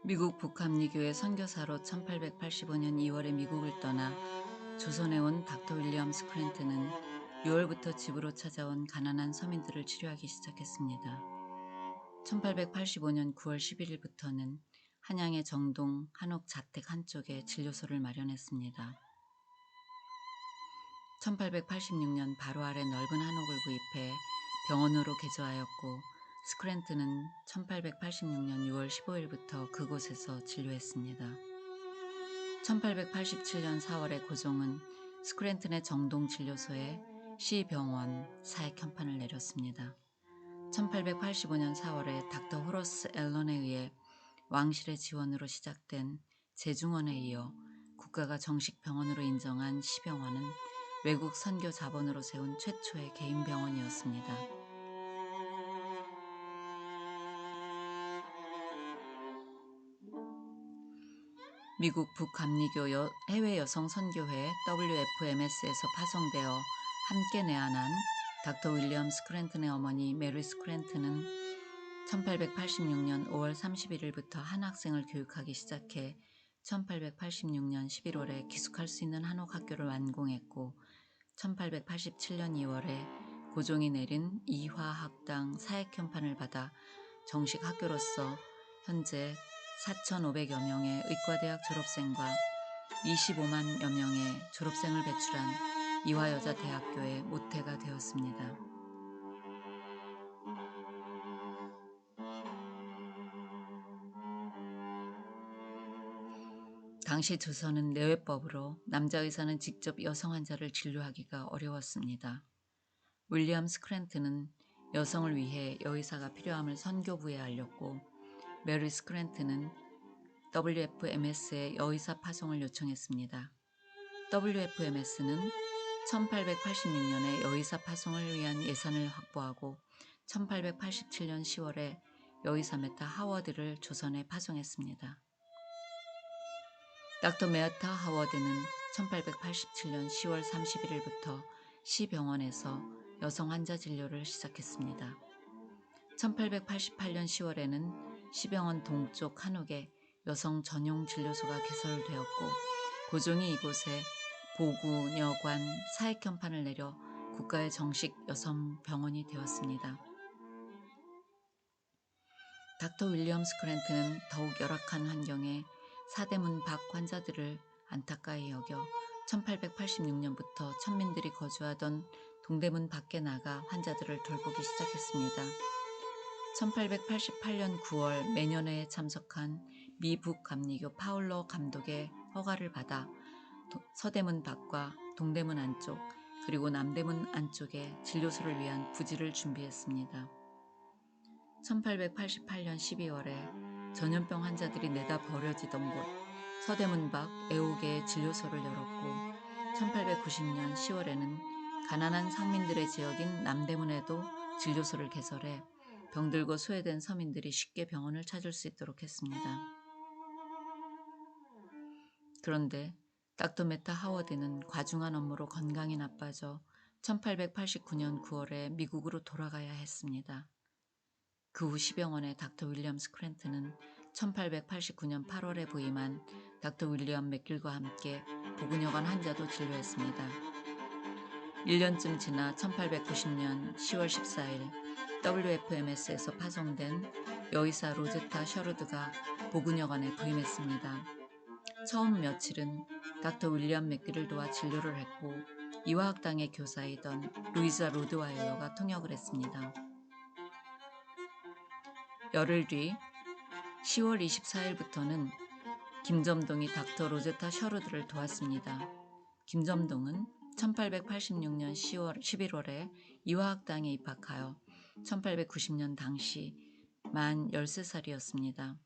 미국 북합리교회 선교사로 1885년 2월에 미국을 떠나 조선에 온 닥터 윌리엄스 크랜트는 6월부터 집으로 찾아온 가난한 서민들을 치료하기 시작했습니다. 1885년 9월 11일부터는 한양의 정동 한옥 자택 한쪽에 진료소를 마련했습니다. 1886년 바로 아래 넓은 한옥을 구입해 병원으로 개조하였고 스크랜트는 1886년 6월 15일부터 그곳에서 진료했습니다. 1887년 4월에 고종은 스크랜튼의 정동 진료소에 시병원 사액 현판을 내렸습니다. 1885년 4월에 닥터 호러스 앨런에 의해 왕실의 지원으로 시작된 재중원에 이어 국가가 정식 병원으로 인정한 시병원은 외국 선교 자본으로 세운 최초의 개인 병원이었습니다. 미국 북감리교 해외 여성 선교회 WFMS에서 파송되어 함께 내한한 닥터 윌리엄 스크랜튼의 어머니 메리 스크랜튼은 1886년 5월 31일부터 한 학생을 교육하기 시작해 1886년 11월에 기숙할 수 있는 한옥 학교를 완공했고 1887년 2월에 고종이 내린 이화학당 사액 현판을 받아 정식 학교로서 현재 4,500여 명의 의과대학 졸업생과 25만여 명의 졸업생을 배출한 이화여자대학교의 모태가 되었습니다. 당시 조선은 내외법으로 남자 의사는 직접 여성 환자를 진료하기가 어려웠습니다. 윌리엄 스크랜트는 여성을 위해 여의사가 필요함을 선교부에 알렸고 메리 스크랜트는 WFMS에 여의사 파송을 요청했습니다. WFMS는 1886년에 여의사 파송을 위한 예산을 확보하고 1887년 10월에 여의사 메타 하워드를 조선에 파송했습니다. 닥터 메타 하워드는 1887년 10월 31일부터 시병원에서 여성 환자 진료를 시작했습니다. 1888년 10월에는 시병원 동쪽 한옥에 여성 전용 진료소가 개설되었고 고종이 이곳에 보구녀관 사액 현판을 내려 국가의 정식 여성 병원이 되었습니다. 닥터 윌리엄 스크랜트는 더욱 열악한 환경에 사대문 밖 환자들을 안타까이 여겨 1886년부터 천민들이 거주하던 동대문 밖에 나가 환자들을 돌보기 시작했습니다. 1888년 9월 매년회에 참석한 미 북감리교 파울러 감독의 허가를 받아 서대문 밖과 동대문 안쪽 그리고 남대문 안쪽에 진료소를 위한 부지를 준비했습니다. 1888년 12월에 전염병 환자들이 내다 버려지던 곳 서대문 밖 애옥에 진료소를 열었고 1890년 10월에는 가난한 상민들의 지역인 남대문에도 진료소를 개설해 병들고 소외된 서민들이 쉽게 병원을 찾을 수 있도록 했습니다. 그런데 닥터 메타 하워드는 과중한 업무로 건강이 나빠져 1889년 9월에 미국으로 돌아가야 했습니다. 그 후 시병원의 닥터 윌리엄 스크랜트는 1889년 8월에 부임한 닥터 윌리엄 맥길과 함께 보근여관 환자도 진료했습니다. 1년쯤 지나 1890년 10월 14일 WFMS에서 파송된 여의사 로제타 셔루드가 보근여관에 부임했습니다. 처음 며칠은 닥터 윌리엄 맥길을 도와 진료를 했고 이화학당의 교사이던 루이자 로드와일러가 통역을 했습니다. 열흘 뒤 10월 24일부터는 김점동이 닥터 로제타 셔루드를 도왔습니다. 김점동은 1886년 11월에 이화학당에 입학하여 1890년 당시 만 13살이었습니다.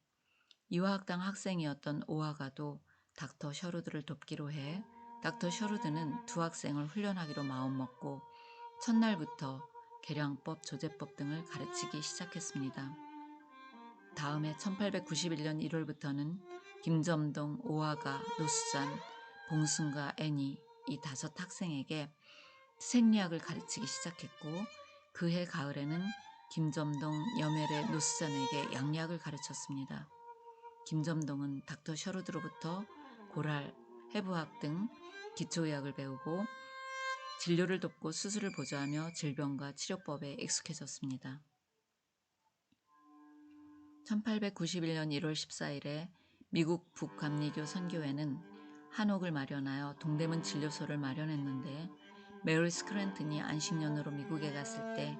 이화학당 학생이었던 오아가도 닥터 셔루드를 돕기로 해 닥터 셔루드는 두 학생을 훈련하기로 마음먹고 첫날부터 계량법, 조제법 등을 가르치기 시작했습니다. 다음해 1891년 1월부터는 김점동, 오아가, 노수잔, 봉순과 애니 이 5 학생에게 생리학을 가르치기 시작했고 그해 가을에는 김점동, 여멜의 노수잔에게 양리학을 가르쳤습니다. 김점동은 닥터 셔루드로부터 고랄, 해부학 등 기초의학을 배우고 진료를 돕고 수술을 보조하며 질병과 치료법에 익숙해졌습니다. 1891년 1월 14일에 미국 북감리교 선교회는 한옥을 마련하여 동대문 진료소를 마련했는데 메리 스크랜튼이 안식년으로 미국에 갔을 때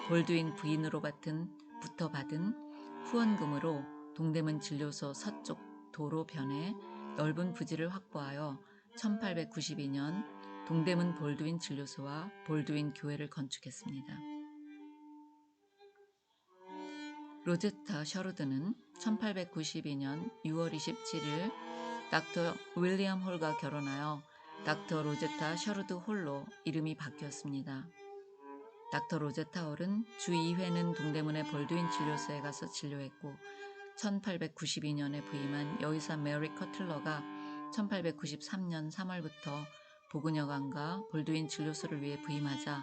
볼드윈 부인으로부터 받은 후원금으로 동대문 진료소 서쪽 도로변에 넓은 부지를 확보하여 1892년 동대문 볼드윈 진료소와 볼드윈 교회를 건축했습니다. 로제타 셔루드는 1892년 6월 27일 닥터 윌리엄 홀과 결혼하여 닥터 로제타 셔루드 홀로 이름이 바뀌었습니다. 닥터 로제타 홀은 주 2회는 동대문의 볼드윈 진료소에 가서 진료했고 1892년에 부임한 여의사 메리 커틀러가 1893년 3월부터 보근여관과 볼드윈 진료소를 위해 부임하자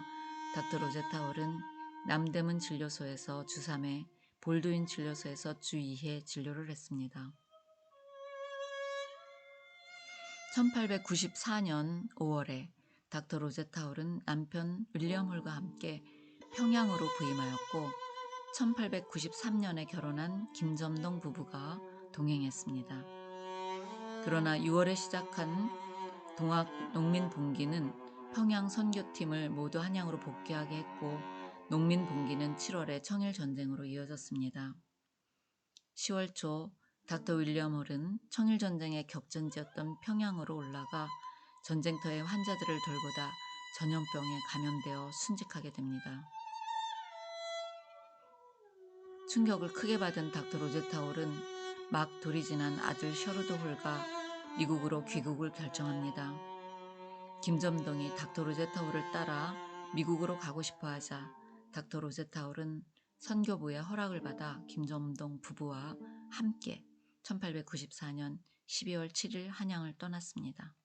닥터 로제타 홀은 남대문 진료소에서 주 3회, 볼드윈 진료소에서 주 2회 진료를 했습니다. 1894년 5월에 닥터 로제타 홀은 남편 윌리엄 홀과 함께 평양으로 부임하였고 1893년에 결혼한 김점동 부부가 동행했습니다. 그러나 6월에 시작한 동학 농민봉기는 평양 선교팀을 모두 한양으로 복귀하게 했고 농민봉기는 7월에 청일전쟁으로 이어졌습니다. 10월 초 닥터 윌리엄 홀은 청일전쟁의 격전지였던 평양으로 올라가 전쟁터의 환자들을 돌보다 전염병에 감염되어 순직하게 됩니다. 충격을 크게 받은 닥터 로제타 홀은 막 돌이 지난 아들 셔루드 홀과 미국으로 귀국을 결정합니다. 김점동이 닥터 로제타 홀을 따라 미국으로 가고 싶어 하자 닥터 로제타 홀은 선교부의 허락을 받아 김점동 부부와 함께 1894년 12월 7일 한양을 떠났습니다.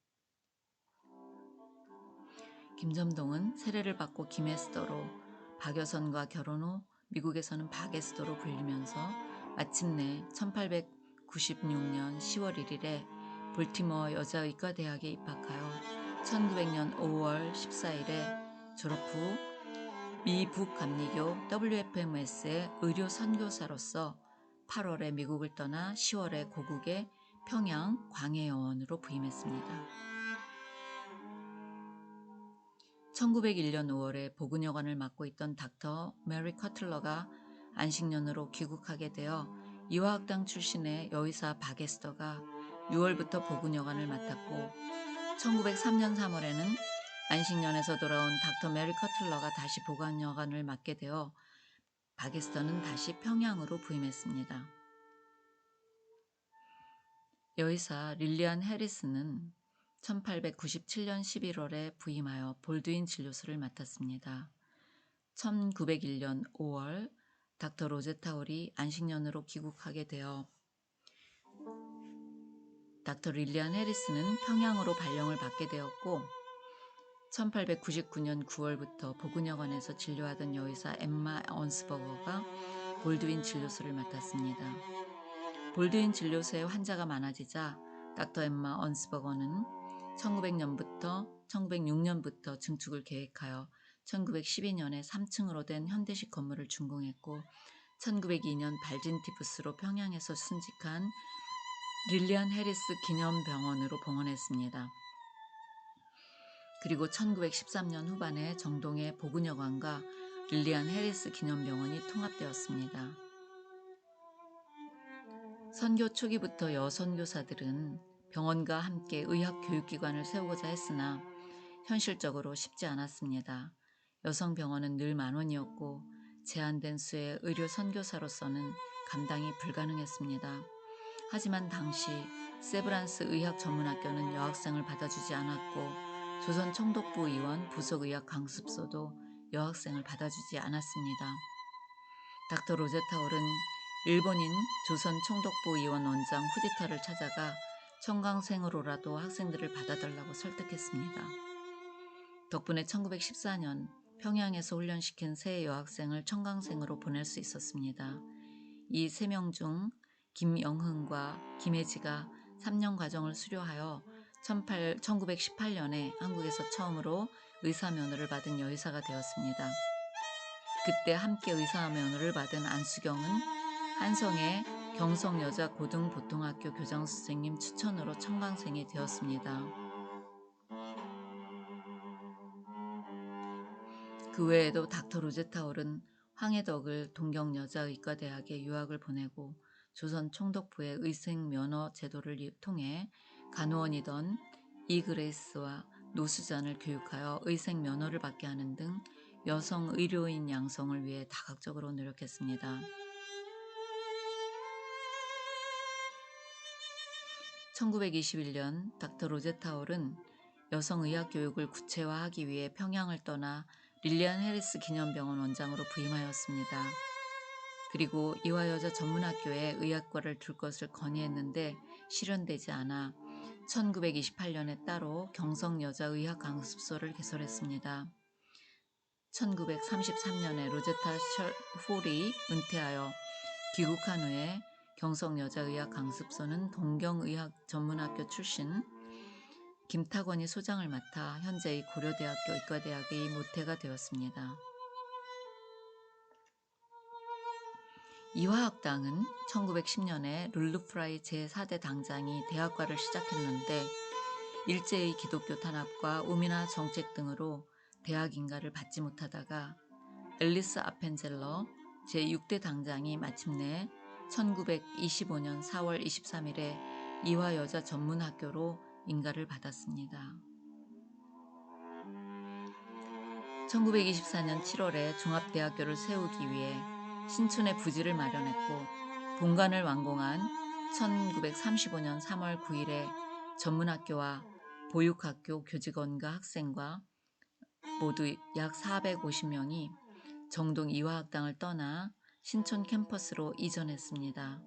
김점동은 세례를 받고 김에스더로, 박여선과 결혼 후 미국에서는 박에스더로 불리면서 마침내 1896년 10월 1일에 볼티모어 여자의과대학에 입학하여 1900년 5월 14일에 졸업 후 미 북감리교 WFMS의 의료 선교사로서 8월에 미국을 떠나 10월에 고국의 평양 광해여원으로 부임했습니다. 1901년 5월에 보근여관을 맡고 있던 닥터 메리 커틀러가 안식년으로 귀국하게 되어 이화학당 출신의 여의사 박에스더가 6월부터 보근여관을 맡았고 1903년 3월에는 안식년에서 돌아온 닥터 메리 커틀러가 다시 보근여관을 맡게 되어 박에스더는 다시 평양으로 부임했습니다. 여의사 릴리안 해리스는 1897년 11월에 부임하여 볼드윈 진료소를 맡았습니다. 1901년 5월 닥터 로제타 홀이 안식년으로 귀국하게 되어 닥터 릴리안 해리스는 평양으로 발령을 받게 되었고 1899년 9월부터 보근여관에서 진료하던 여의사 엠마 언스버거가 볼드윈 진료소를 맡았습니다. 볼드윈 진료소에 환자가 많아지자 닥터 엠마 언스버거는 1906년부터 증축을 계획하여 1912년에 3층으로 된 현대식 건물을 준공했고 1902년 발진티푸스로 평양에서 순직한 릴리안 해리스 기념병원으로 봉헌했습니다. 그리고 1913년 후반에 정동의 보근여관과 릴리안 해리스 기념병원이 통합되었습니다. 선교 초기부터 여선교사들은 병원과 함께 의학교육기관을 세우고자 했으나 현실적으로 쉽지 않았습니다. 여성병원은 늘 만원이었고 제한된 수의 의료 선교사로서는 감당이 불가능했습니다. 하지만 당시 세브란스 의학전문학교는 여학생을 받아주지 않았고 조선 총독부 의원 부속의학 강습소도 여학생을 받아주지 않았습니다. 닥터 로제타 홀은 일본인 조선 총독부 의원 원장 후지타를 찾아가 청강생으로라도 학생들을 받아달라고 설득했습니다. 덕분에 1914년 평양에서 훈련시킨 세 여학생을 청강생으로 보낼 수 있었습니다. 이 3명 중 김영흥과 김혜지가 3년 과정을 수료하여 1918년에 한국에서 처음으로 의사 면허를 받은 여의사가 되었습니다. 그때 함께 의사 면허를 받은 안수경은 한성의 경성여자고등보통학교 교장선생님 추천으로 청강생이 되었습니다. 그 외에도 닥터 로제타올은 황해덕을 동경여자의과대학에 유학을 보내고 조선 총독부의 의생면허 제도를 통해 간호원이던 이그레이스와 노수잔을 교육하여 의생면허를 받게 하는 등 여성 의료인 양성을 위해 다각적으로 노력했습니다. 1921년 닥터 로제타올은 여성의학 교육을 구체화하기 위해 평양을 떠나 릴리안 해리스 기념병원 원장으로 부임하였습니다. 그리고 이화여자 전문학교에 의학과를 둘 것을 건의했는데 실현되지 않아 1928년에 따로 경성여자의학강습소를 개설했습니다. 1933년에 로제타 홀이 은퇴하여 귀국한 후에 경성여자의학강습소는 동경의학전문학교 출신 김탁원이 소장을 맡아 현재의 고려대학교 의과대학의 모태가 되었습니다. 이화학당은 1910년에 룰루프라이 제4대 당장이 대학과를 시작했는데 일제의 기독교 탄압과 우민화 정책 등으로 대학 인가를 받지 못하다가 앨리스 아펜젤러 제6대 당장이 마침내 1925년 4월 23일에 이화여자 전문학교로 인가를 받았습니다. 1924년 7월에 종합대학교를 세우기 위해 신촌에 부지를 마련했고 본관을 완공한 1935년 3월 9일에 전문학교와 보육학교 교직원과 학생과 모두 약 450명이 정동 이화학당을 떠나 신촌 캠퍼스로 이전했습니다.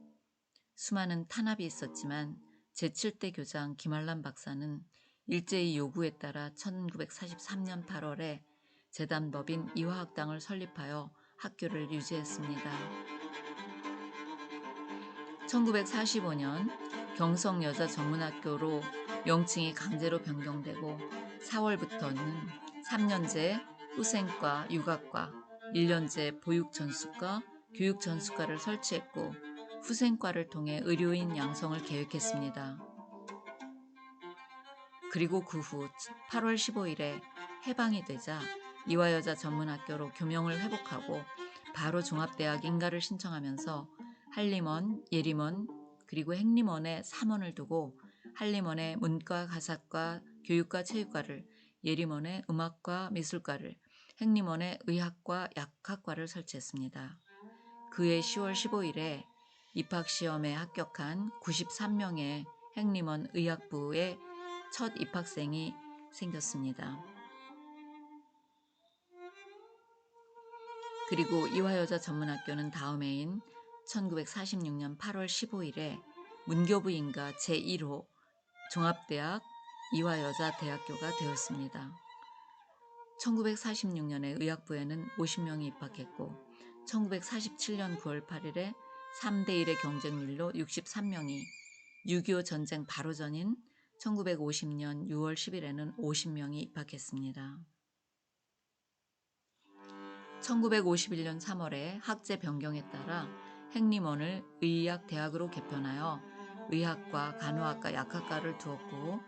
수많은 탄압이 있었지만 제7대 교장 김한란 박사는 일제의 요구에 따라 1943년 8월에 재단법인 이화학당을 설립하여 학교를 유지했습니다. 1945년 경성여자전문학교로 명칭이 강제로 변경되고 4월부터는 3년제 후생과 육아과, 1년제 보육전수과, 교육전수과를 설치했고 후생과를 통해 의료인 양성을 계획했습니다. 그리고 그 후 8월 15일에 해방이 되자 이화여자 전문학교로 교명을 회복하고 바로 종합대학 인가를 신청하면서 한림원, 예림원, 그리고 행림원에 3원을 두고 한림원에 문과, 가사과, 교육과, 체육과를, 예림원에 음악과, 미술과를, 행림원에 의학과, 약학과를 설치했습니다. 그해 10월 15일에 입학시험에 합격한 93명의 행림원 의학부의 첫 입학생이 생겼습니다. 그리고 이화여자 전문학교는 다음 해인 1946년 8월 15일에 문교부 인가 제1호 종합대학 이화여자대학교가 되었습니다. 1946년에 의학부에는 50명이 입학했고 1947년 9월 8일에 3대1의 경쟁률로 63명이 6.25 전쟁 바로 전인 1950년 6월 10일에는 50명이 입학했습니다. 1951년 3월에 학제 변경에 따라 행림원을 의의학대학으로 개편하여 의학과, 간호학과, 약학과를 두었고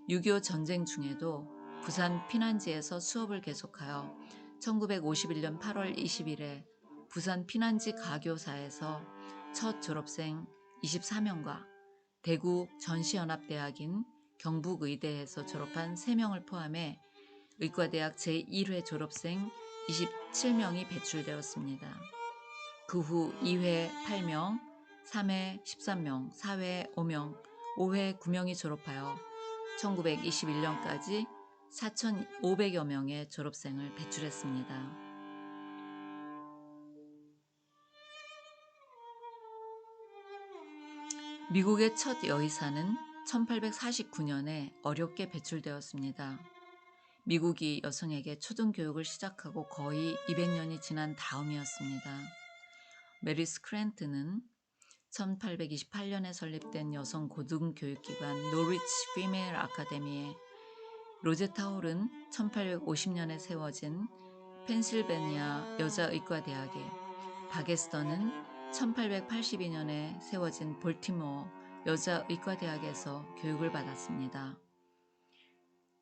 6.25 전쟁 중에도 부산 피난지에서 수업을 계속하여 1951년 8월 20일에 부산 피난지 가교사에서 첫 졸업생 24명과 대구 전시연합대학인 경북의대에서 졸업한 3명을 포함해 의과대학 제1회 졸업생 27명이 배출되었습니다. 그 후 2회 8명, 3회 13명, 4회 5명, 5회 9명이 졸업하여 1921년까지 4,500여 명의 졸업생을 배출했습니다. 미국의 첫 여의사는 1849년에 어렵게 배출되었습니다. 미국이 여성에게 초등교육을 시작하고 거의 200년이 지난 다음이었습니다. 메리 스크랜트는 1828년에 설립된 여성 고등교육기관 노리치 피메일 아카데미에, 로제타 홀은 1850년에 세워진 펜실베니아 여자의과대학에, 바게스터는 1882년에 세워진 볼티모어 여자의과대학에서 교육을 받았습니다.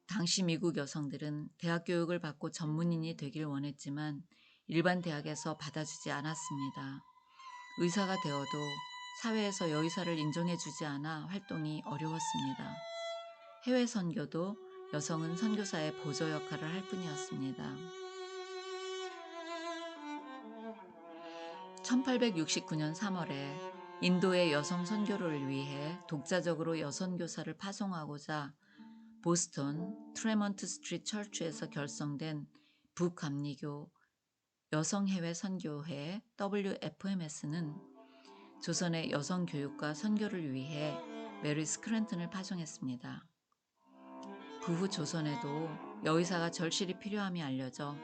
당시 미국 여성들은 대학 교육을 받고 전문인이 되길 원했지만 일반 대학에서 받아주지 않았습니다. 의사가 되어도 사회에서 여의사를 인정해주지 않아 활동이 어려웠습니다. 해외 선교도 여성은 선교사의 보조 역할을 할 뿐이었습니다. 1869년 3월에 인도의 여성 선교를 위해 독자적으로 여선교사를 파송하고자 보스턴 트레먼트 스트리트 처치에서 결성된 북감리교 여성해외 선교회 WFMS는 조선의 여성 교육과 선교를 위해 메리 스크랜턴을 파송했습니다. 그 후 조선에도 여의사가 절실히 필요함이 알려져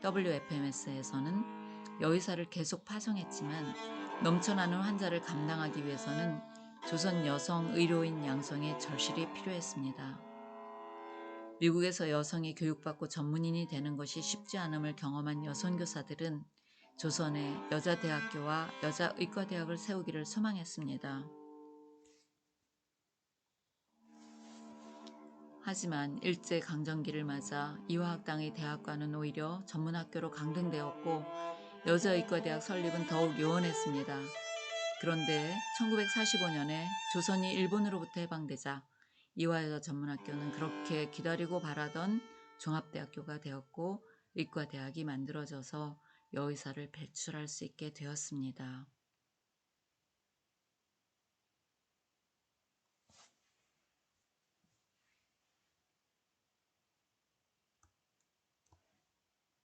WFMS에서는 여의사를 계속 파송했지만 넘쳐나는 환자를 감당하기 위해서는 조선 여성 의료인 양성이 절실히 필요했습니다. 미국에서 여성이 교육받고 전문인이 되는 것이 쉽지 않음을 경험한 여선교사들은 조선에 여자대학교와 여자의과대학을 세우기를 소망했습니다. 하지만 일제강점기를 맞아 이화학당의 대학과는 오히려 전문학교로 강등되었고 여자의과대학 설립은 더욱 요원했습니다. 그런데 1945년에 조선이 일본으로부터 해방되자 이화여자전문학교는 그렇게 기다리고 바라던 종합대학교가 되었고 의과대학이 만들어져서 여의사를 배출할 수 있게 되었습니다.